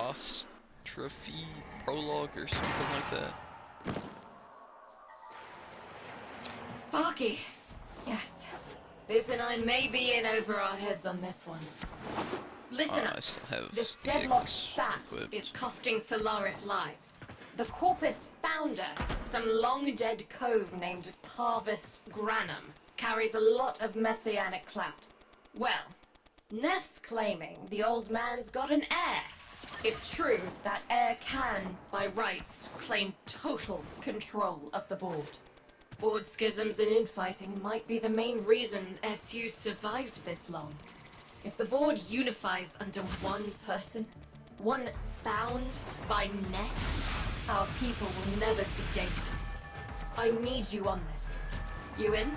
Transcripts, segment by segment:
apostrophe prologue or something like that. Sparky. Yes. Biz and I may be in over our heads on this one. Listen up. I still have This the deadlock Ignis spat equipped. is costing Solaris lives. The Corpus founder, some long-dead cove named Parvis Granum, carries a lot of messianic clout. Well, Nef's claiming the old man's got an heir. If true, that heir can, by rights, claim total control of the board. Board schisms and infighting might be the main reason SU survived this long. If the board unifies under one person, one bound by Nef, our people will never see daylight. I need you on this. You in?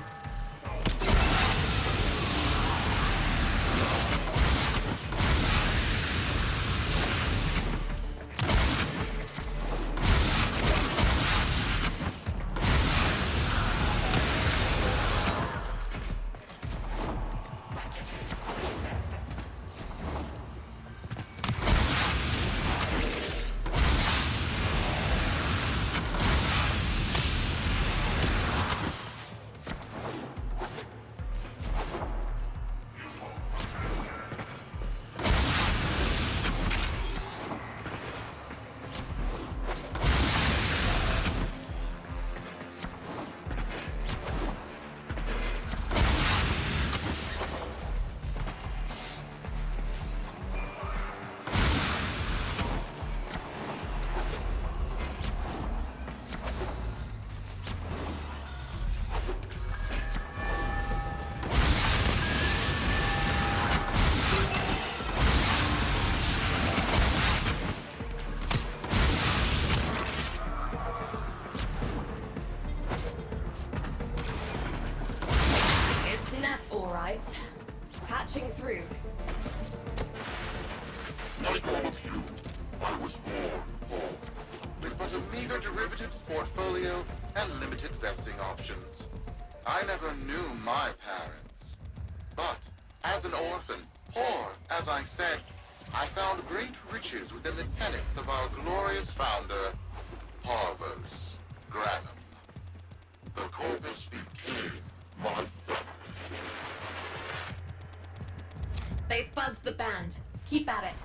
Patching through. Like all of you, I was born poor, with but a meager derivatives portfolio and limited vesting options. I never knew my parents. But, as an orphan, poor as I said, I found great riches within the tenets of our glorious founder, Parvos Granum. The Corpus became my family. They fuzzed the band. Keep at it.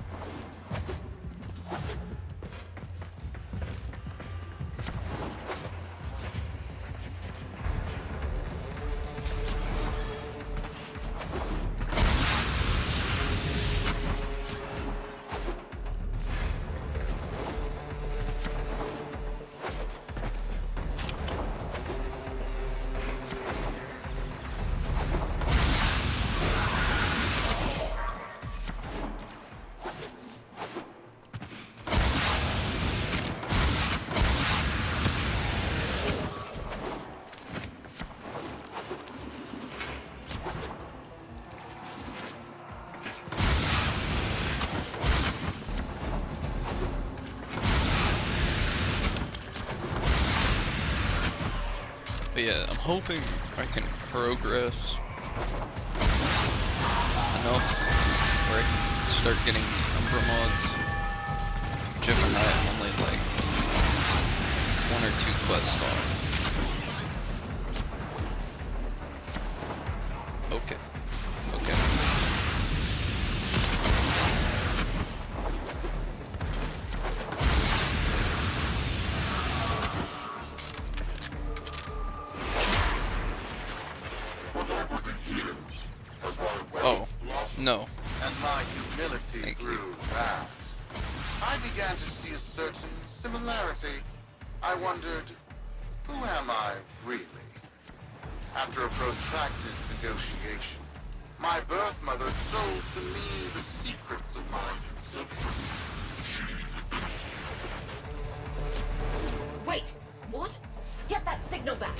But yeah, I'm hoping I can progress enough where I can start getting the Umbra mods. Which if I'm right, I'm only like 1 or 2 quests off. Okay. Okay. No. And my humility grew fast. I began to see a certain similarity. I wondered, who am I really? After a protracted negotiation, my birth mother sold to me the secrets of my conception. Wait, what? Get that signal back.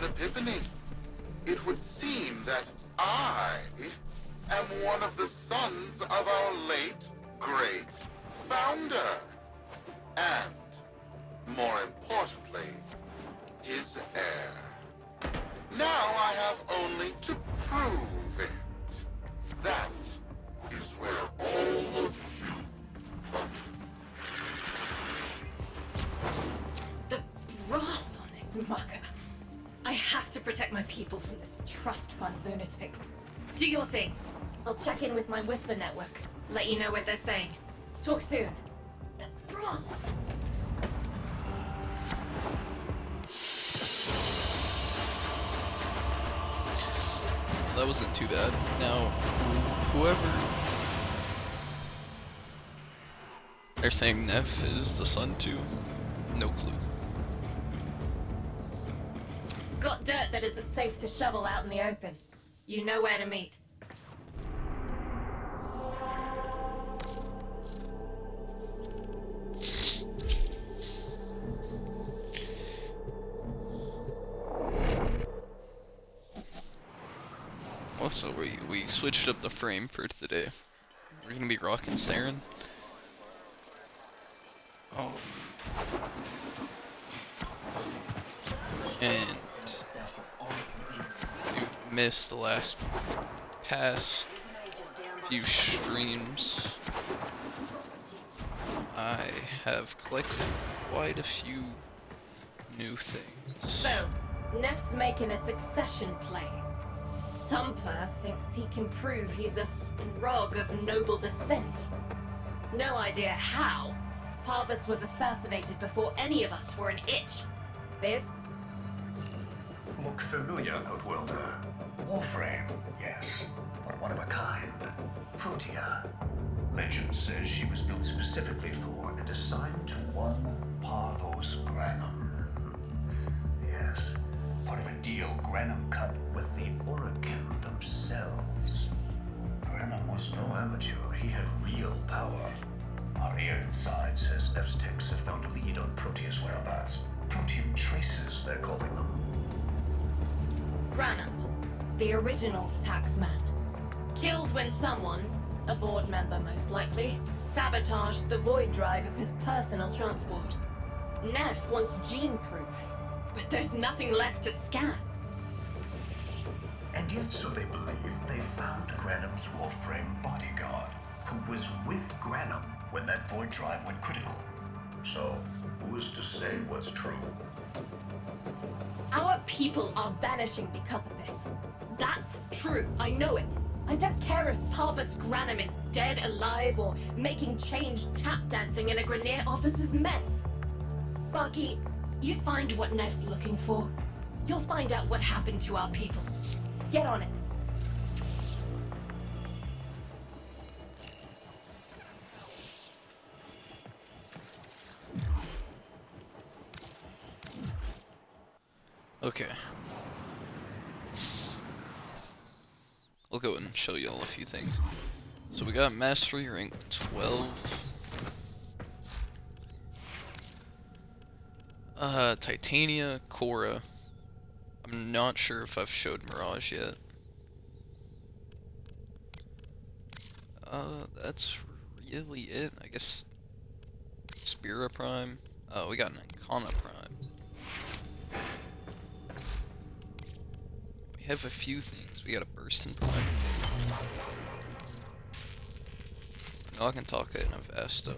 an epiphany. It would seem that I am one of the sons of our late, great founder. And, more importantly, his heir. Now I have only to prove it. That is where all of you come in. The brass on this mucker. I have to protect my people from this trust fund lunatic. Do your thing. I'll check in with my Whisper network. Let you know what they're saying. Talk soon. The brass. That wasn't too bad. Now, whoever... They're saying Nef is the son too? No clue. Got dirt that isn't safe to shovel out in the open. You know where to meet. Also, we switched up the frame for today. We're gonna be rocking Saren. Oh. And you missed the past few streams. I have collected quite a few new things. So, Nef's making a succession play. Sumper thinks he can prove he's a sprog of noble descent. No idea how. Parvus was assassinated before any of us were an itch. Biz? Look familiar, Outworlder. Warframe, yes, but one of a kind. Protea. Legend says she was built specifically for and assigned to one Parvus Granum. Yes, part of a deal Granum cut with the Orokin themselves. Granum was no amateur, he had real power. Our ear inside says Nef's techs have found a lead on Protea's whereabouts. Protean traces, they're calling them. Granum, the original taxman. Killed when someone, a board member most likely, sabotaged the void drive of his personal transport. Nef wants gene proof, but there's nothing left to scan. And yet, so they believe, they found Granum's Warframe bodyguard, who was with Granum when that void drive went critical. So, who is to say what's true? Our people are vanishing because of this. That's true, I know it. I don't care if Parvus Granum is dead, alive, or making change tap dancing in a Grenier officer's mess. Sparky, you find what Nef's looking for. You'll find out what happened to our people. Get on it. Okay. I'll go and show y'all a few things. So we got Mastery rank 12. Titania, Cora. I'm not sure if I've showed Mirage yet. That's really it, I guess. Spira Prime. We got an Icona Prime. We have a few things. We got a Burstin Prime. Nogantaka and a Vasto.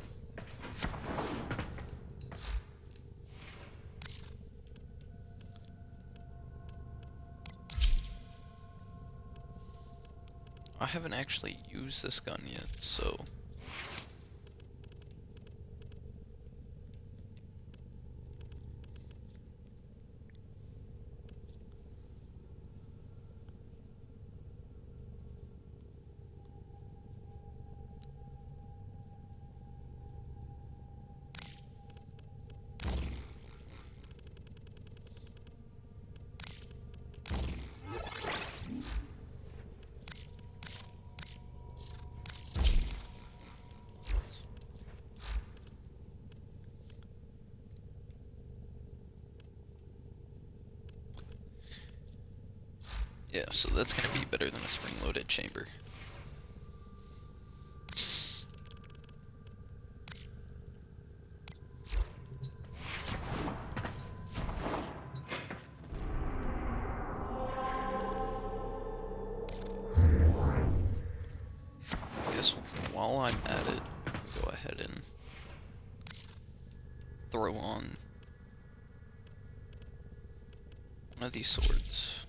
I haven't actually used this gun yet, so... Yeah, so that's gonna be better than a spring-loaded chamber. I guess while I'm at it, go ahead and throw on one of these swords.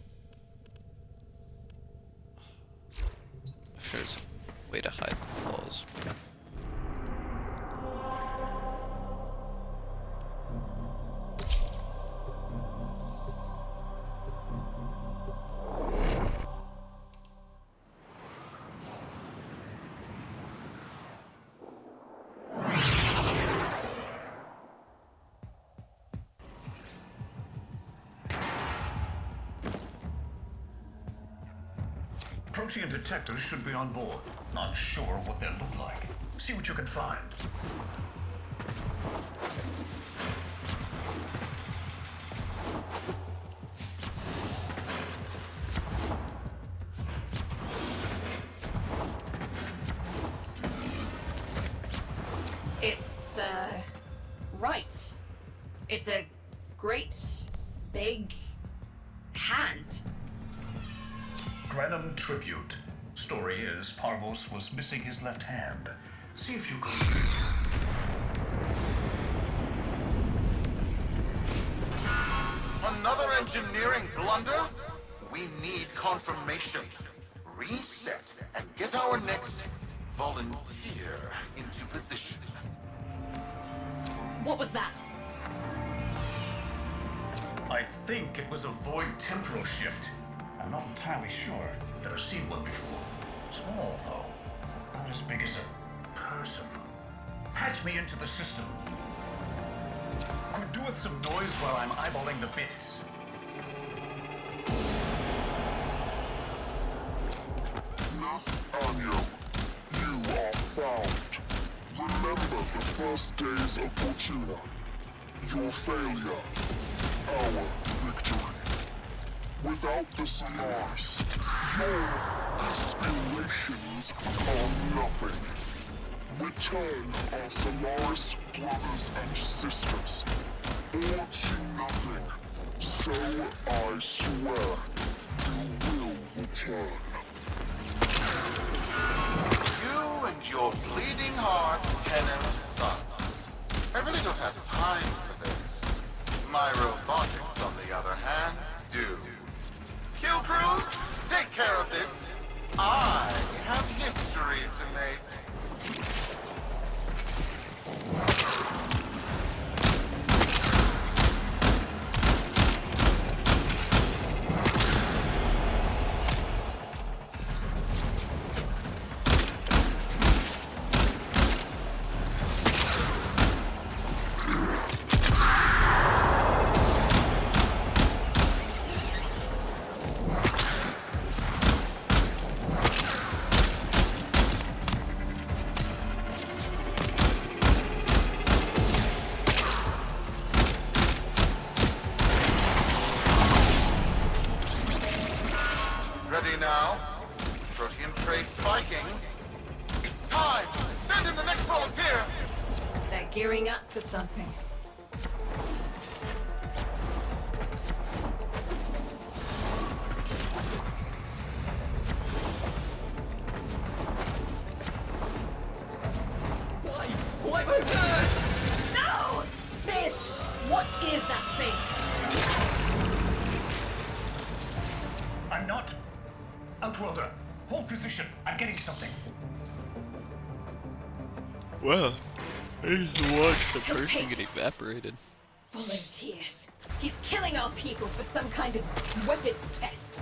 I'm sure there's a way to hide the claws. Protean detectors should be on board. Not sure what they'll look like. See what you can find. It's, right. It's a great, big hand. Granum tribute. Story is, Parvos was missing his left hand. See if you can... Another engineering blunder? We need confirmation. Reset and get our next volunteer into position. What was that? I think it was a void temporal shift. I'm not entirely sure. Never seen one before. Small, though. Not as big as a person. Patch me into the system. Could do with some noise while I'm eyeballing the bits. Nef Anyo, you are found. Remember the first days of Fortuna. Your failure, our victory. Without the Solaris, your aspirations are nothing. Return our Solaris brothers and sisters, or to nothing. So I swear, you will return. You and your bleeding heart tenant thugs. I really don't have time for this. My robotics, on the other hand, do. Kill crews, take care of this. I have history to make. Ready now? Protean trace spiking. It's time! Send in the next volunteer! They're gearing up for something. Why my god? No! This! What is that thing? I'm not... Outworlder, hold position. I'm getting something. Well, I just watched the person get evaporated. Volunteers. He's killing our people for some kind of weapons test.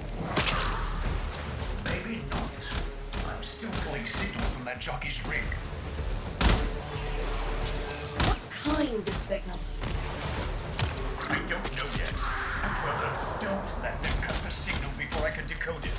Maybe not. I'm still pulling signal from that jockey's rig. What kind of signal? I don't know yet. Outworlder, don't let them cut the signal before I can decode it.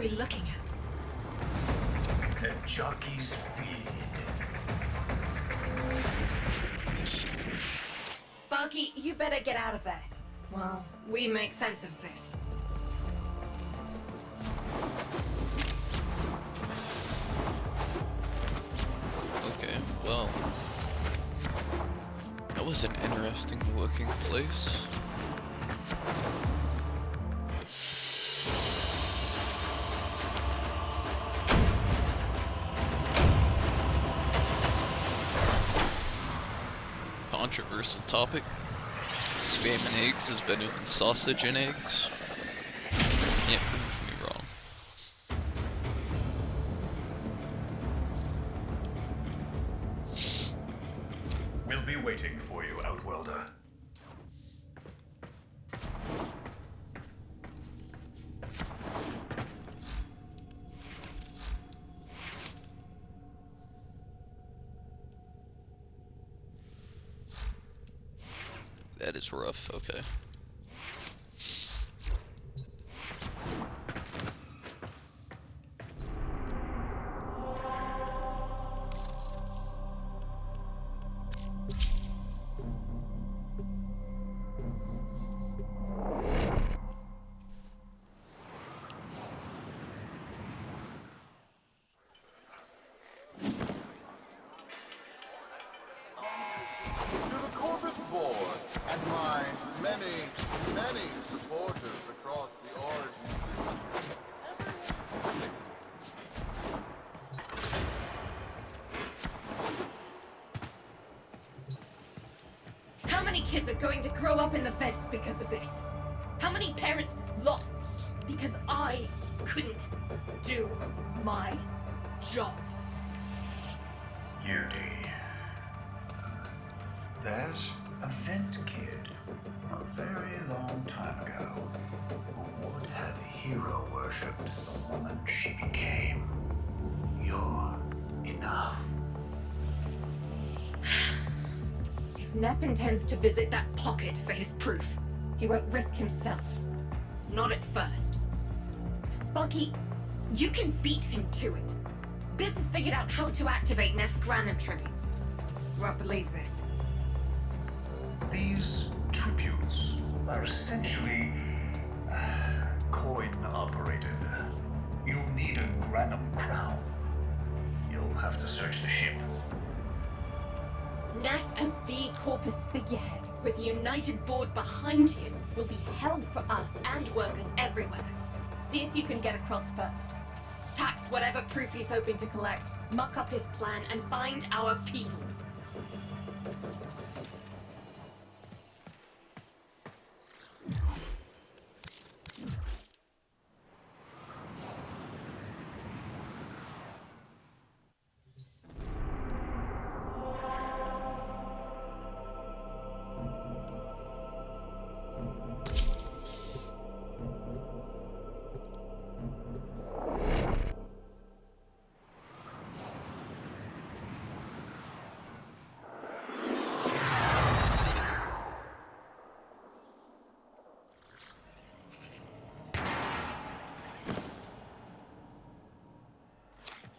we looking at? The jockey's feed. Sparky, you better get out of there. Well, we make sense of this. Okay, well, that was an interesting looking place. Controversial topic. Spam and eggs is better than sausage and eggs. Can't prove me wrong. We'll be waiting for you, Outworlder. That is rough, okay. To the Corvus Board and my many supporters across the Origin. How many kids are going to grow up in the feds because of this? How many parents lost because I couldn't do my job? Yudi. There's a vent kid a very long time ago who would have hero worshipped the woman she became. You're enough. If Nef intends to visit that pocket for his proof, he won't risk himself. Not at first. Sparky, you can beat him to it. Biz has figured out how to activate Nef's Granum tributes. You won't believe this. These tributes are essentially coin-operated. You'll need a Granum crown. You'll have to search the ship. Nef as the Corpus figurehead, with the United Board behind him, will be hell for us and workers everywhere. See if you can get across first. Tax whatever proof he's hoping to collect, muck up his plan, and find our people.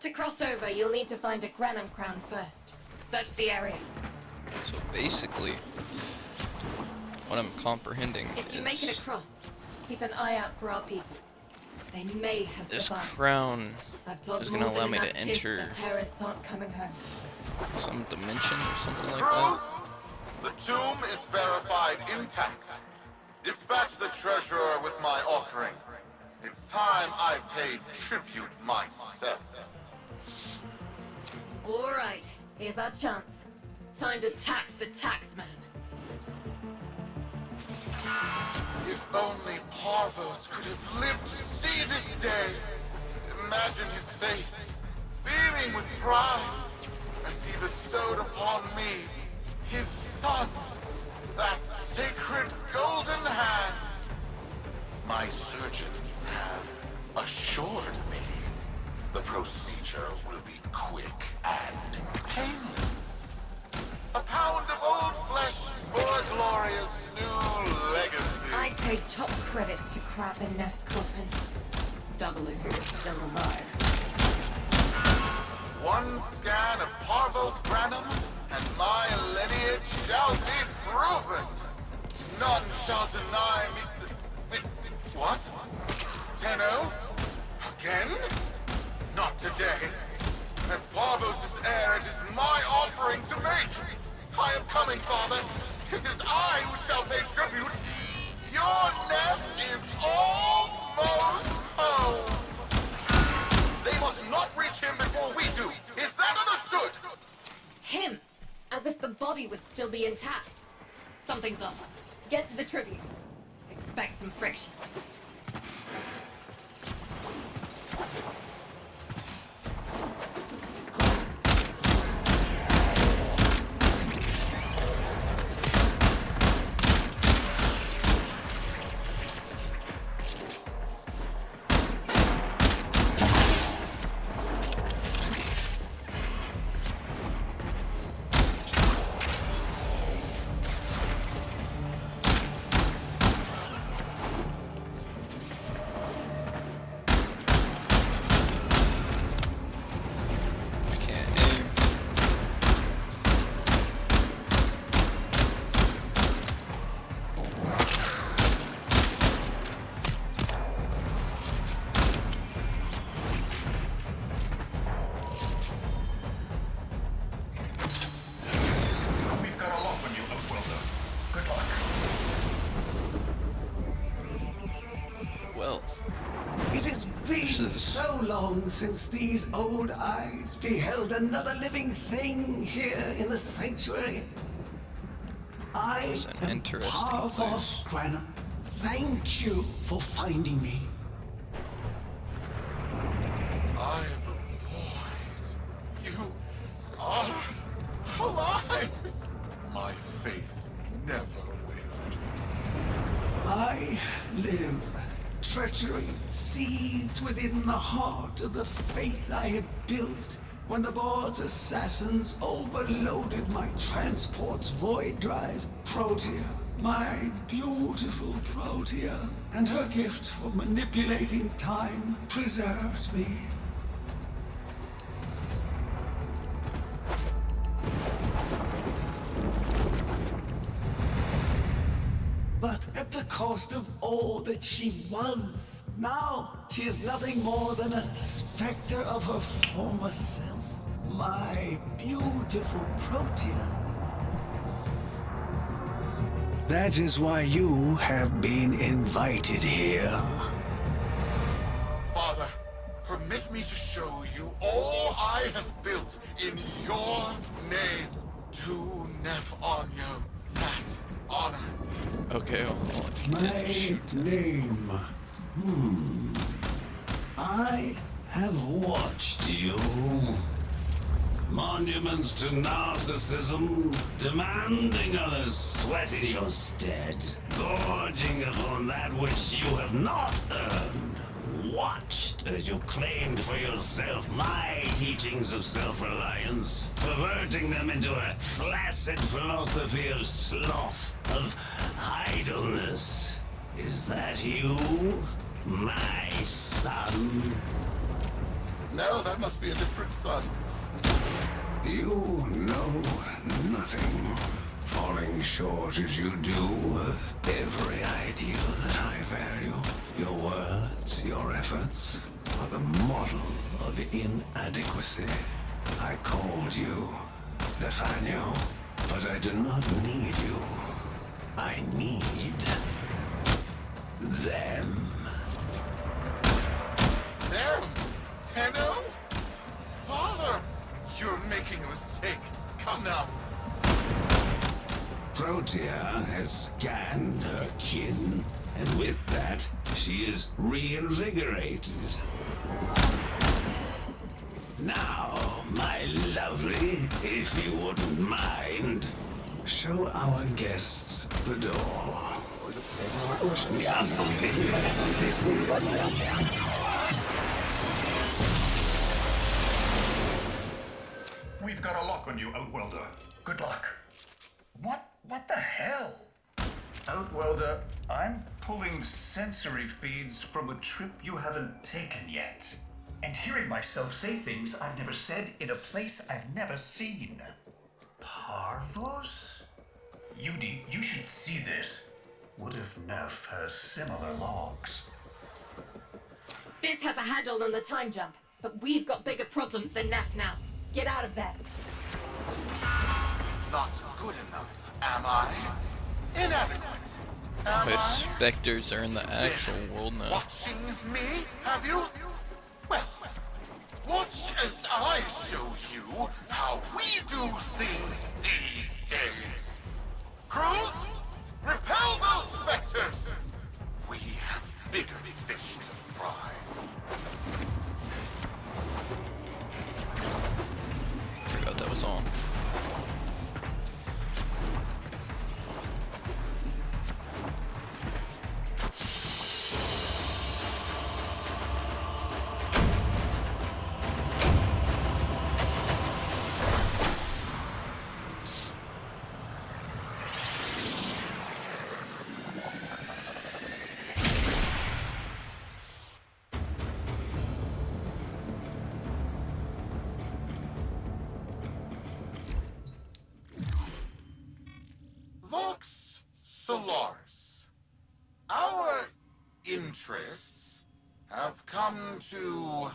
To cross over, you'll need to find a Granum crown first. Search the area. So basically, what I'm comprehending If you make it is across, keep an eye out for our people. They may have this survived. crown I've told is more gonna than allow me enough to kids enter that parents aren't coming home. some dimension or something like Truth? that. The tomb is verified intact. Dispatch the treasurer with my offering. It's time I paid tribute myself. All right, here's our chance. Time to tax the taxman. If only Parvos could have lived to see this day. Imagine his face, beaming with pride, as he bestowed upon me, his son, that sacred golden hand. My surgeons have assured me the procedure will be quick and painless. A pound of old flesh for a glorious new legacy. I'd pay top credits to crap in Nef's coffin. double if you're still alive. One scan of Parvos Granum, and my lineage shall be proven. None shall deny me. What? Tenno? Again? Not today. As Parvos' heir, it is my offering to make. I am coming, Father. It is I who shall pay tribute. Your Nef is almost home. They must not reach him before we do. Is that understood? Him! As if the body would still be intact. Something's up. Get to the tribute. Expect some friction. So long since these old eyes beheld another living thing here in the sanctuary. I was an am interesting Parvos Granum. Thank you for finding me. I am the void. You are alive. My faith never wavered. I live. Treachery seethed within the heart of the faith I had built when the board's assassins overloaded my transport's void drive. Protea, my beautiful Protea, and her gift for manipulating time preserved me. But at the cost of all that she was. Now, she is nothing more than a specter of her former self. My beautiful Protea. That is why you have been invited here. Father, permit me to show you all I have built in your name. To Nef Anyo, that honor. Okay, well, My name. I have watched you. Monuments to narcissism, demanding others sweat in your stead, gorging upon that which you have not earned. Watched as you claimed for yourself my teachings of self-reliance, perverting them into a flaccid philosophy of sloth, of idleness. Is that you, my son? No, that must be a different son. You know nothing, falling short as you do of every ideal that I value. Your words, your efforts, are the model of inadequacy. I called you Nef Anyo, but I do not need you. I need them. Them? Tenno? Father! You're making a mistake. Come now. Protea has scanned her kin, and with that, she is reinvigorated. Now, my lovely, if you wouldn't mind, show our guests the door. We've got a lock on you, Outwelder. Good luck. What the hell? Outworlder, I'm pulling sensory feeds from a trip you haven't taken yet. And hearing myself say things I've never said in a place I've never seen. Parvos? Yudi, you should see this. What if Nef has similar logs? Biz has a handle on the time jump, but we've got bigger problems than Nef now. Get out of there. Not good enough, am I? Inadequate. Am My I? specters are in the actual world now. Watching me, have you? Well, watch as I show you how we do things these days. Crews, repel those specters! We have bigger fish to fry. Forgot that was on. Vox Solaris. Our interests have come to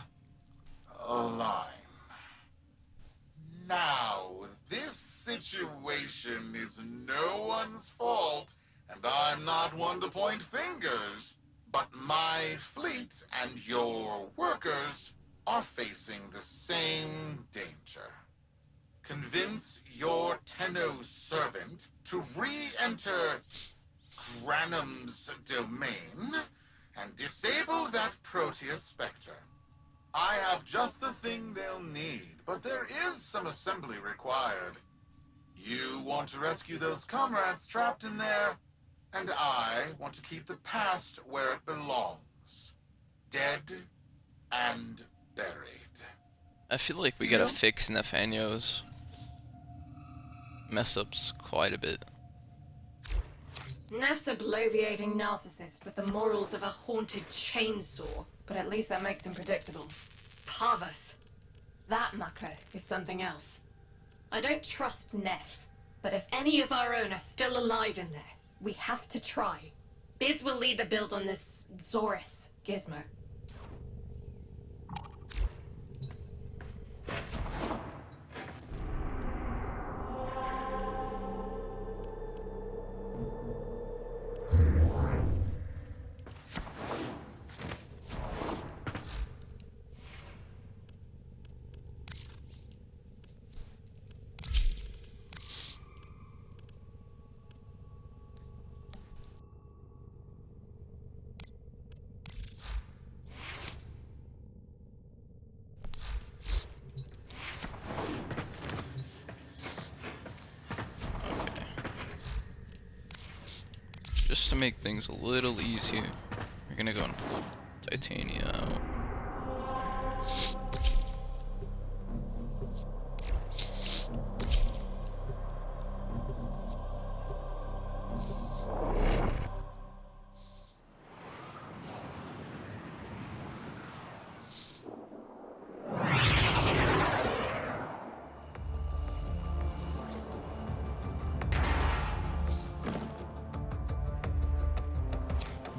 align. Now, this situation is no one's fault, and I'm not one to point fingers, but my fleet and your workers are facing the same danger. Convince your Tenno servant to re-enter Granum's domain and disable that Protea Spectre. I have just the thing they'll need, but there is some assembly required. You want to rescue those comrades trapped in there, and I want to keep the past where it belongs. Dead and buried. I feel like we gotta fix Nef Anyo's mess ups quite a bit. Nef's a bloviating narcissist with the morals of a haunted chainsaw, but at least that makes him predictable. Parvus. That mucker is something else. I don't trust Nef, but if any of our own are still alive in there, we have to try. Biz will lead the build on this Zorus gizmo. Just to make things a little easier, we're gonna go and pull Titania out.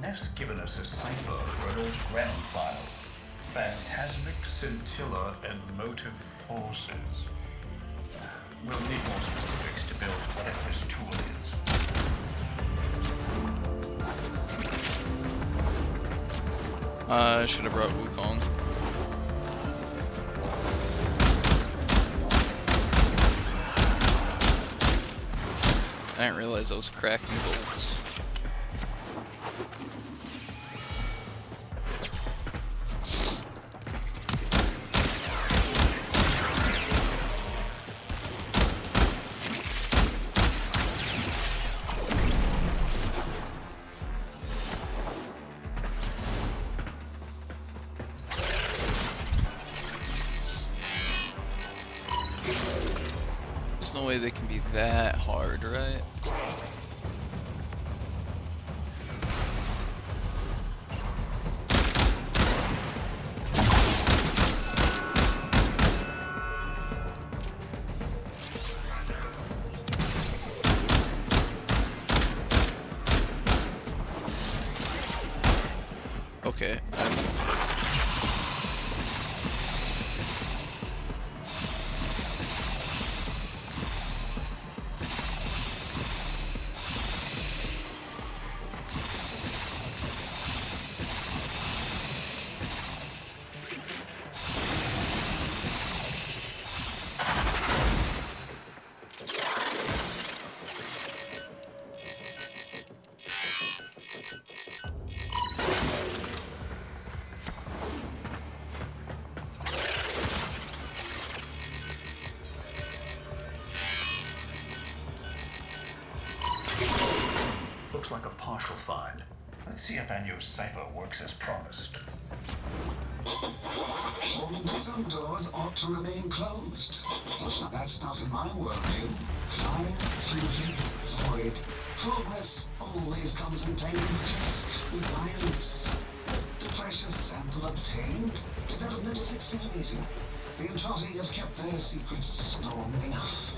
Nef's given us a cipher for an old Granum file. Phantasmic scintilla and motive forces. We'll need more specifics to build whatever this tool is. I should have brought Wukong. I didn't realize I was cracking bolts. There's no way they can be that hard, right? Okay. Looks like a partial find. Let's see if Anyo's cipher works as promised. Some doors ought to remain closed. That's not in my worldview. Fire, fusion, void. Progress always comes in dangers with violence. The precious sample obtained, development is accelerating. The Entrati have kept their secrets long enough.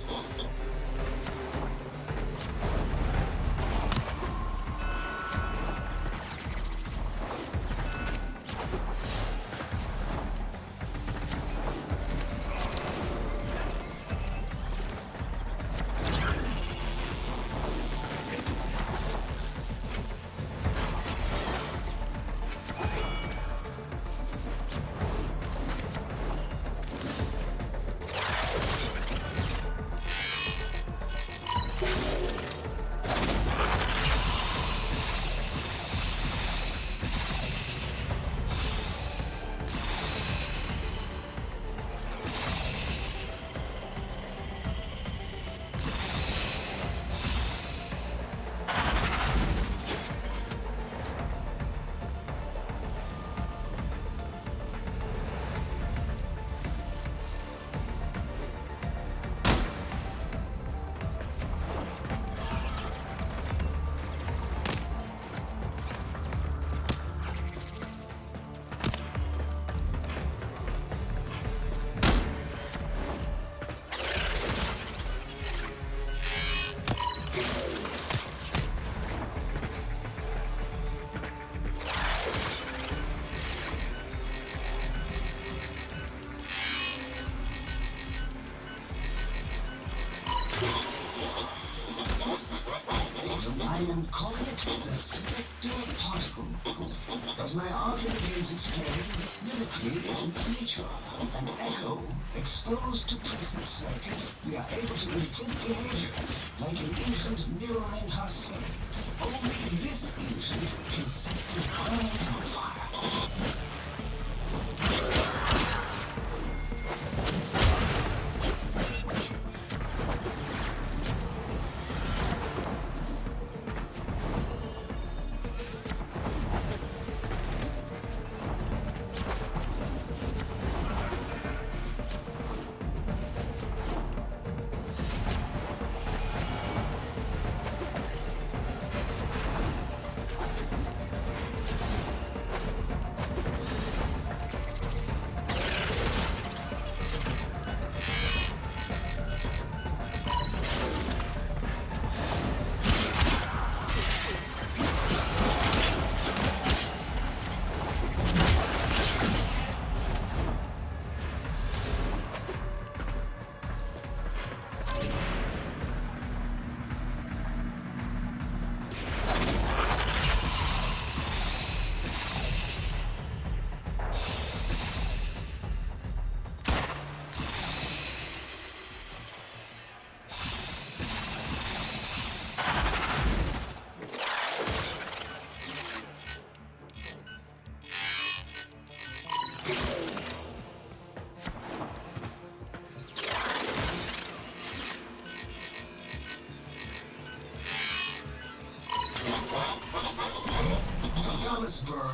I am calling it the spectral particle. As my argument is explained, mimicry is in its nature. An echo exposed to preset circuits, we are able to imprint behaviors like an infant mirroring her surrogate. Only this infant can set the world on fire.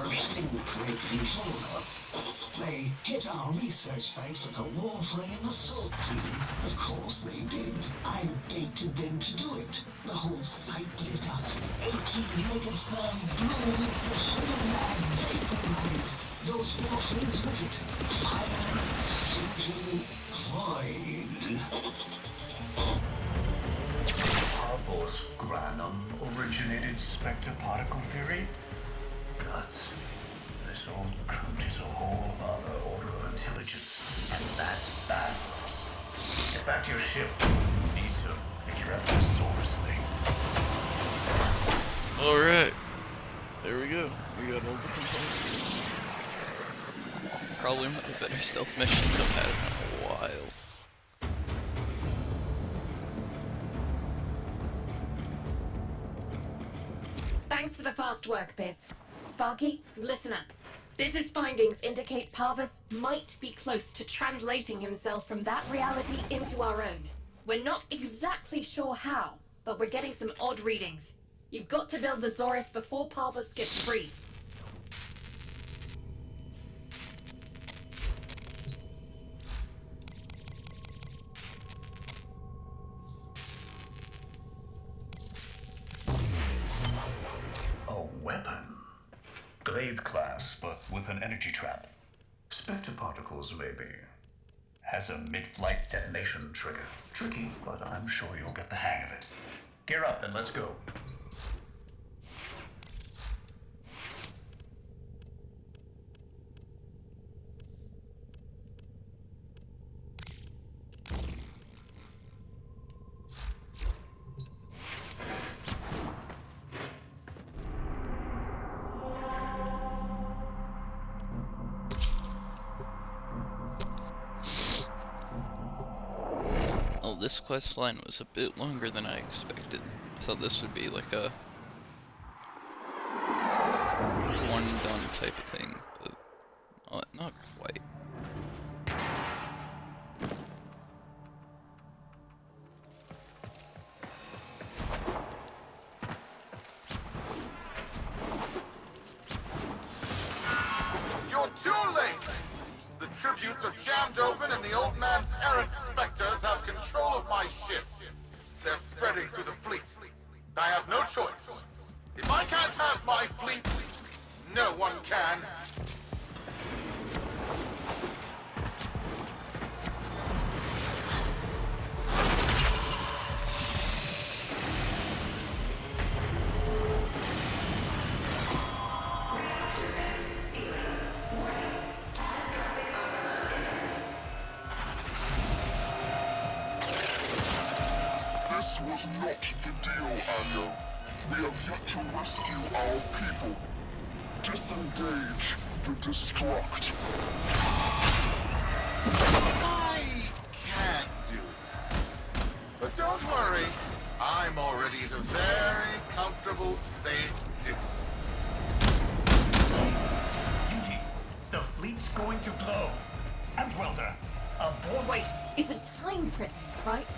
Infiltrate control us. They hit our research site with a Warframe assault team. Of course they did. I baited them to do it. The whole site lit up. 18 megatherm bloom. The whole lab vaporized. Those Warframes with it. Fire, fusion, void. Harvos Granum originated spectre particle theory? Guts. This This old coot is a whole other order of intelligence, and that's bad for us. Get back to your ship. We need to figure out this Saurus thing. Alright. There we go. We got all the components. Probably one of the better stealth missions I've had in a while. Thanks for the fast work, Biz. Sparky, listen up. Biz's findings indicate Parvus might be close to translating himself from that reality into our own. We're not exactly sure how, but we're getting some odd readings. You've got to build the Zorus before Parvus gets free. A weapon. Glaive class, but with an energy trap. Spectre particles, maybe. Has a mid-flight detonation trigger. Tricky, but I'm sure you'll get the hang of it. Gear up and let's go. Oh, this quest line was a bit longer than I expected. I thought this would be like a one done type of thing, but not quite. You're too late! The tributes are jammed open and the old man's errant specters have control of my ship. They're spreading through the fleet. I have no choice. If I can't have my fleet, no one can. This was not the deal, Anyo. We have yet to rescue our people. Disengage the destruct. I can't do this. But don't worry, I'm already at a very comfortable, safe distance. Beauty, the fleet's going to blow. And Welder, aboard. Wait, it's a time prison, right?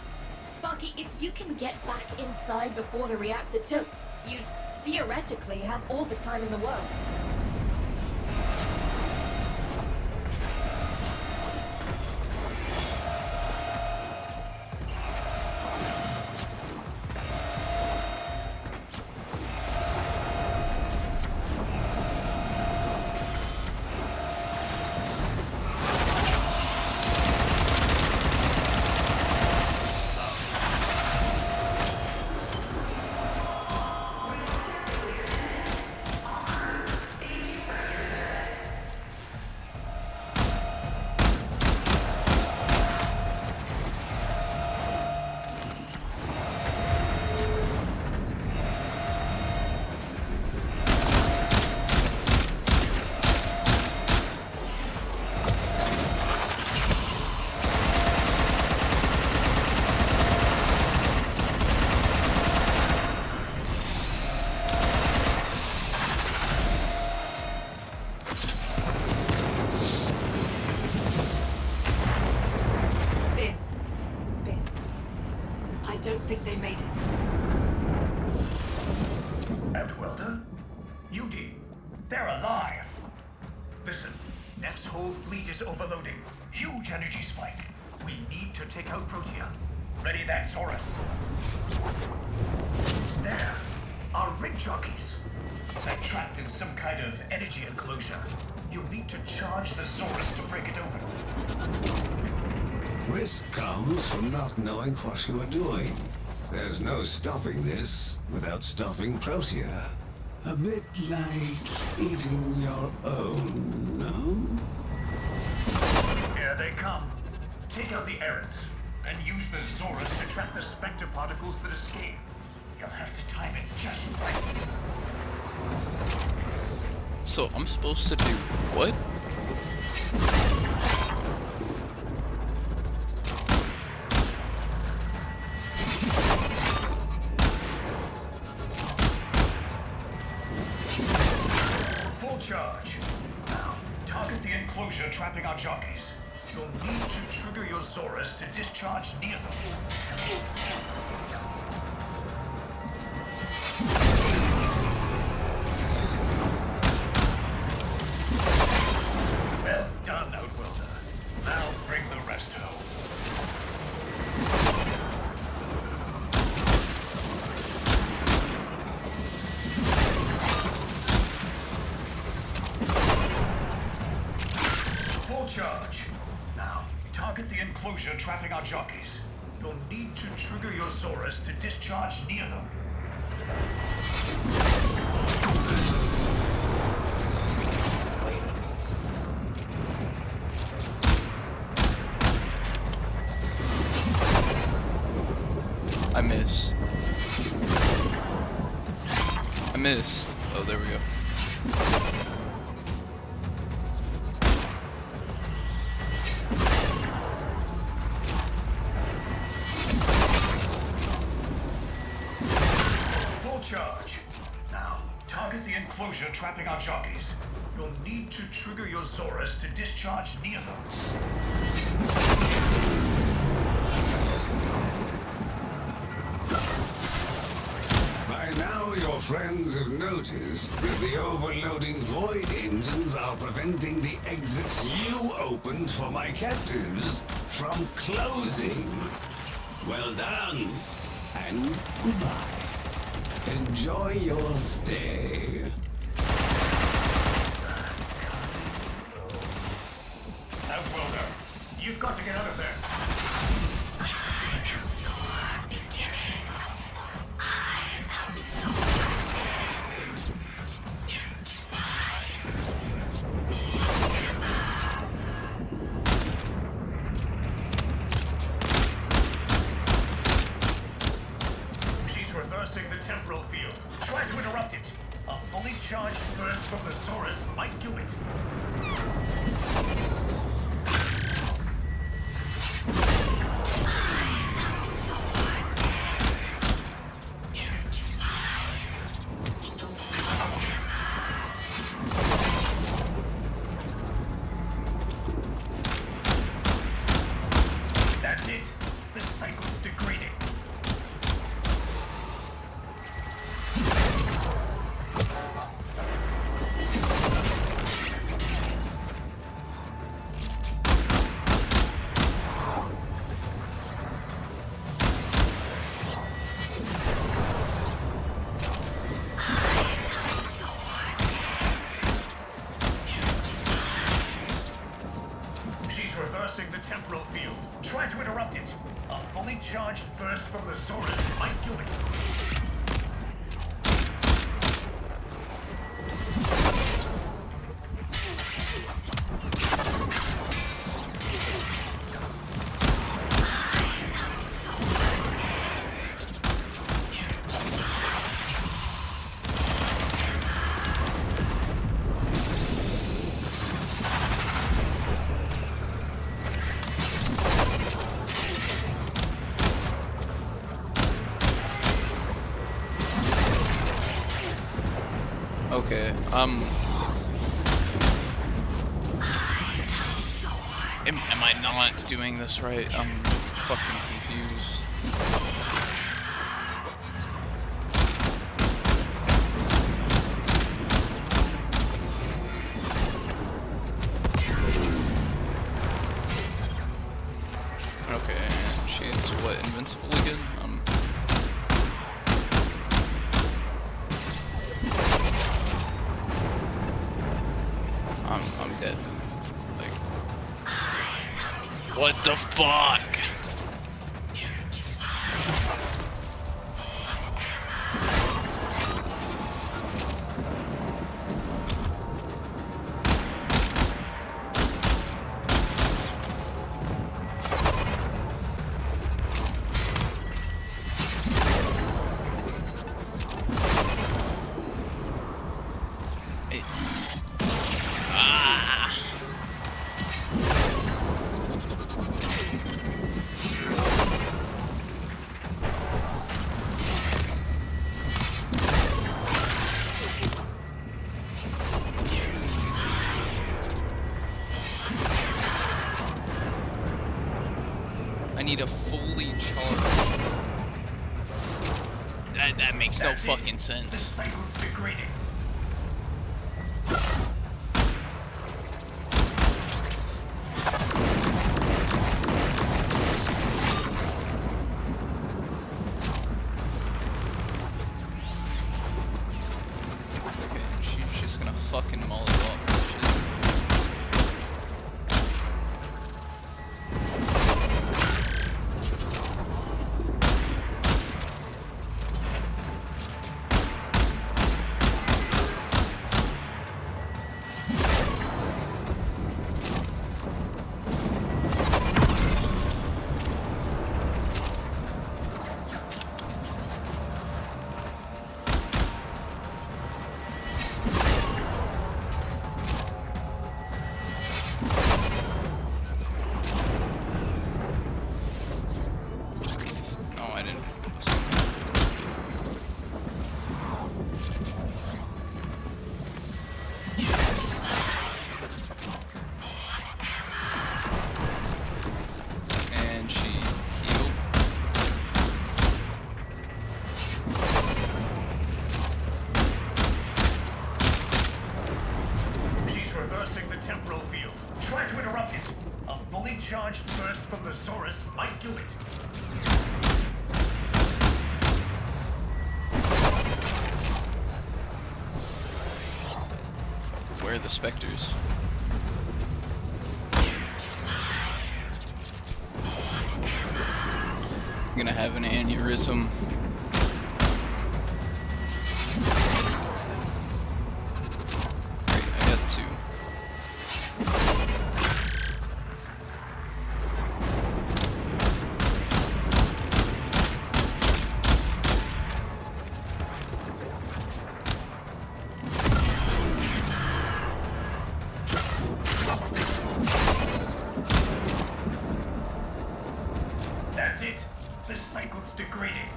Sparky, if you can get back inside before the reactor tilts, you theoretically have all the time in the world. Biz, I don't think they made it. And Welder? Yudi, they're alive. Listen, Nef's whole fleet is overloading. Huge energy spike. We need to take out Protea. Ready that, Zorus. There, our rig jockeys. They're trapped in some kind of energy enclosure. You'll need to charge the Zorus to break it open. Risk comes from not knowing what you are doing. There's no stopping this without stopping Protea. A bit like eating your own, no? Here they come. Take out the errands, and use the Zorus to track the spectre particles that escape. You'll have to time it just right. So I'm supposed to do what? Full charge. Now, target the enclosure trapping our jockeys. You'll need to trigger your Zorus to discharge near them. Well done, Outworlder. Now bring the rest home. Full charge. Now, target the enclosure trapping our jockeys. You'll need to trigger your Zorus to discharge near them. I missed. I missed. Oh, there we go. Full charge. Now, target the enclosure trapping our jockeys. You'll need to trigger your Zorus to discharge near them. By now, your friends have noticed that the overloading void engines are preventing the exits you opened for my captives from closing. Well done, and goodbye. Enjoy your stay. Outworlder, you've got to get out of there. She's reversing the temporal field. Try to interrupt it. A fully charged burst from the Zorus might do it. That's it. The cycle's degrading. She's reversing the temporal field. Try to interrupt it. A fully charged burst from the Zorus might do it. Okay, am I not doing this right? I'm fucking confused. Okay, and she's what, invincible again? I'm dead. Like, what the fuck? need a fully charged. That makes no fucking The sense. cycle's degrading. Okay, she's just gonna fucking mull it up and shit. Oh, I didn't notice that. And she healed. She's reversing the temporal field. Try to interrupt it. A fully charged burst from the Zorus might do it. Where are the specters? I'm gonna have an aneurysm. Great, I got 2. That's it. The cycle's degrading.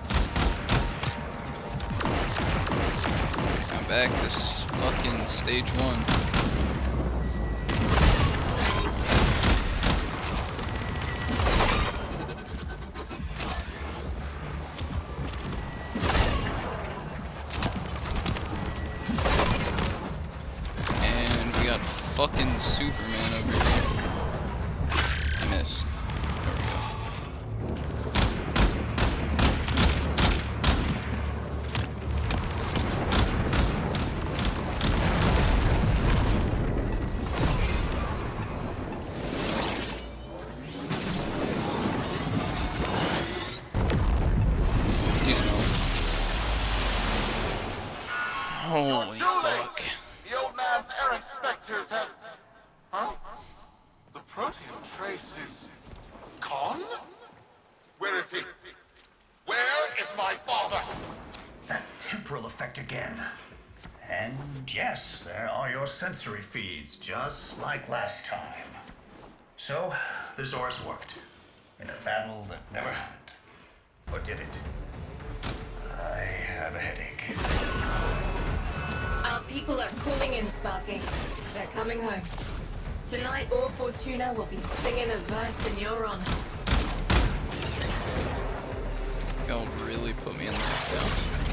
I'm back. This fucking stage 1. And we got fucking Superman over here. I missed. There we go. Please no. Holy Too fuck. late. The old man's errant specters have... Huh? The Protean trace is... gone? Where is he? Where is my father? That temporal effect again. And yes, there are your sensory feeds, just like last time. So, the Zorus worked. In a battle that never happened. Or did it? I have a headache. Our people are calling in, Sparky. They're coming home. Tonight, all Fortuna will be singing a verse in your honor. Y'all really put me in lockdown.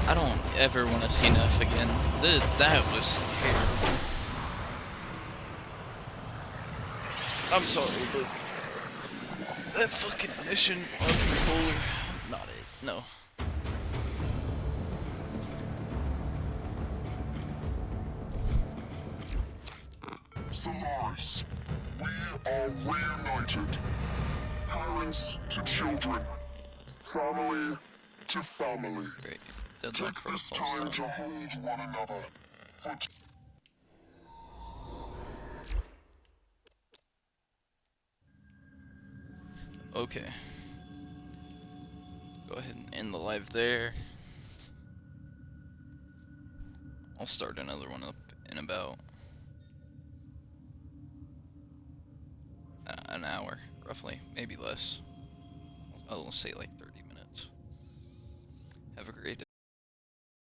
I don't ever want to see Nef again. That was terrible. I'm sorry, but that fucking mission on controller, not it. No. Solaris, we are reunited. Parents to children. Family to family. Great. Deadlock Take this protocol's time done. to hold one another. For Okay. Go ahead and end the live there. I'll start another one up in about an hour, roughly. Maybe less. I'll say like 30 minutes. Have a great day.